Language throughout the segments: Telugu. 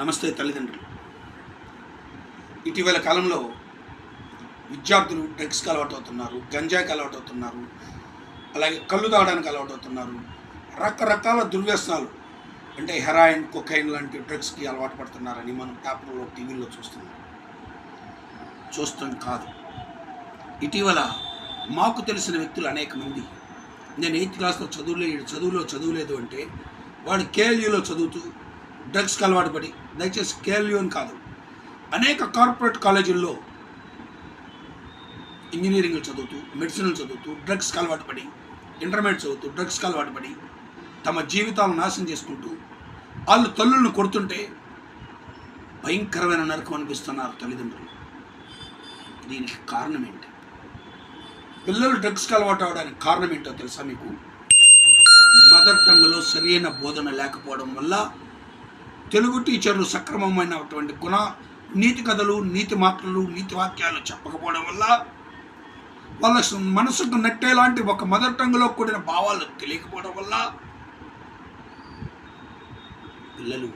నమస్తే తల్లిదండ్రులు. ఇటీవల కాలంలో విద్యార్థులు డ్రగ్స్కి అలవాటు అవుతున్నారు, గంజాయికి అలవాటు అవుతున్నారు, అలాగే కళ్ళు తాగడానికి అలవాటు అవుతున్నారు. రకరకాల దుర్వ్యసనాలు అంటే హెరాయిన్, కొకైన్ లాంటి డ్రగ్స్కి అలవాటు పడుతున్నారని మనం పేపర్లో, టీవీల్లో చూస్తాం కాదు. ఇటీవల మాకు తెలిసిన వ్యక్తులు అనేక మంది, నేను 8th క్లాస్లో చదువులేదు అంటే వాడు కేఎల్యూలో చదువుతూ డ్రగ్స్కి అలవాటు పడి, దయచేసి కేఎల్యూ అని కాదు, అనేక కార్పొరేట్ కాలేజీల్లో ఇంజనీరింగ్ చదువుతూ, మెడిసిన్ చదువుతూ డ్రగ్స్కి అలవాటు పడి, ఇంటర్మీడియట్ చదువుతూ డ్రగ్స్కి అలవాటు పడి తమ జీవితాలను నాశనం చేసుకుంటూ వాళ్ళు తల్లులను కొడుతుంటే భయంకరమైన నరకం అనిపిస్తున్నారు తల్లిదండ్రులు. దీనికి కారణం ఏంటి? పిల్లలు డ్రగ్స్కి అలవాటు అవడానికి కారణం ఏంటో తెలుసా మీకు? మదర్ టంగ్లో సరైన బోధన లేకపోవడం వల్ల, తెలుగు టీచర్లు సక్రమమైనటువంటి నీతి కథలు, నీతి మాటలు, నీతి వాక్యాలు చెప్పకపోవడం వల్ల, వాళ్ళ మనసుకు నట్టేలాంటి ఒక మదర్ టంగ్లో కూడిన భావాలు తెలియకపోవడం వల్ల పిల్లలు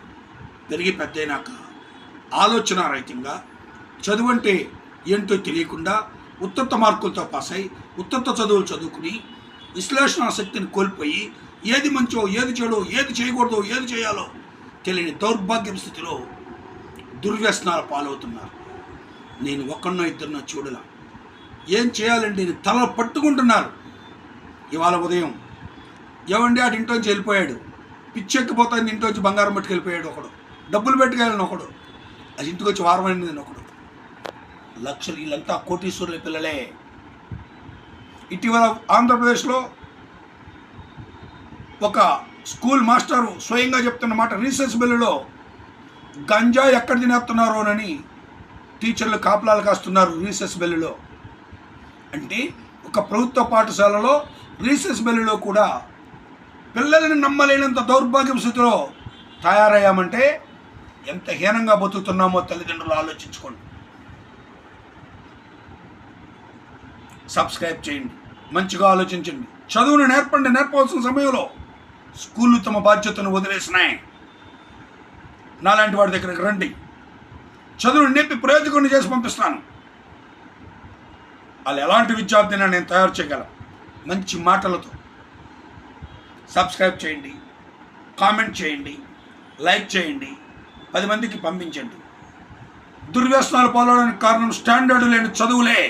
పెరిగి పెద్దయినాక ఆలోచనారహితంగా, చదువు అంటే ఏంటో తెలియకుండా ఉత్తమ మార్కులతో పాస్ అయి ఉత్తమ చదువులు చదువుకుని విశ్లేషణ శక్తిని కోల్పోయి ఏది మంచో, ఏది చెడో, ఏది చేయకూడదో, ఏది చేయాలో తెలియని దౌర్భాగ్య స్థితిలో దుర్వ్యసనాల పాలవుతున్నారు. నేను ఒక్కన్నో ఇద్దరినో చూడలా. ఏం చేయాలండి? తల పట్టుకుంటున్నారు. ఇవాళ ఉదయం ఏమండి ఆడు ఇంట్లోంచి వెళ్ళిపోయాడు, పిచ్చెక్కిపోతుంది, ఇంట్లోంచి బంగారం పట్టుకెళ్ళిపోయాడు ఒకడు, డబ్బులు పెట్టుకెళ్ళిన ఒకడు, అది ఇంటికి వచ్చి వారం అయింది ఒకడు. లక్షలు, వీళ్ళంతా కోటీశ్వరుల పిల్లలే. ఇటీవల ఆంధ్రప్రదేశ్లో ఒక స్కూల్ మాస్టరు స్వయంగా చెప్తున్న మాట, రీసెస్ బెల్లులో గంజా ఎక్కడ తినేస్తున్నారోనని టీచర్లు కాపలాలు కాస్తున్నారు రీసెస్ బెల్లులో. అంటే ఒక ప్రభుత్వ పాఠశాలలో రీసెస్ బెల్లులో కూడా పిల్లల్ని నమ్మలేనంత దౌర్భాగ్య స్థితిలో తయారయ్యామంటే ఎంత హీనంగా బతుకుతున్నామో తల్లిదండ్రులు ఆలోచించుకోండి. సబ్స్క్రైబ్ చేయండి, మంచిగా ఆలోచించండి, చదువును నేర్పవలసిన సమయంలో స్కూళ్ళు తమ బాధ్యతను వదిలేసినాయి. నాలాంటి వాడి దగ్గరికి రండి, చదువును నేర్పి ప్రయోజకుడిని చేసి పంపిస్తాను. వాళ్ళు ఎలాంటి విద్యార్థిని నేను తయారు చేయగలను మంచి మాటలతో. సబ్స్క్రైబ్ చేయండి, కామెంట్ చేయండి, లైక్ చేయండి, 10 మందికి పంపించండి. దుర్వ్యసనాలు పాల్గొనడానికి కారణం స్టాండర్డ్ లేని చదువులే.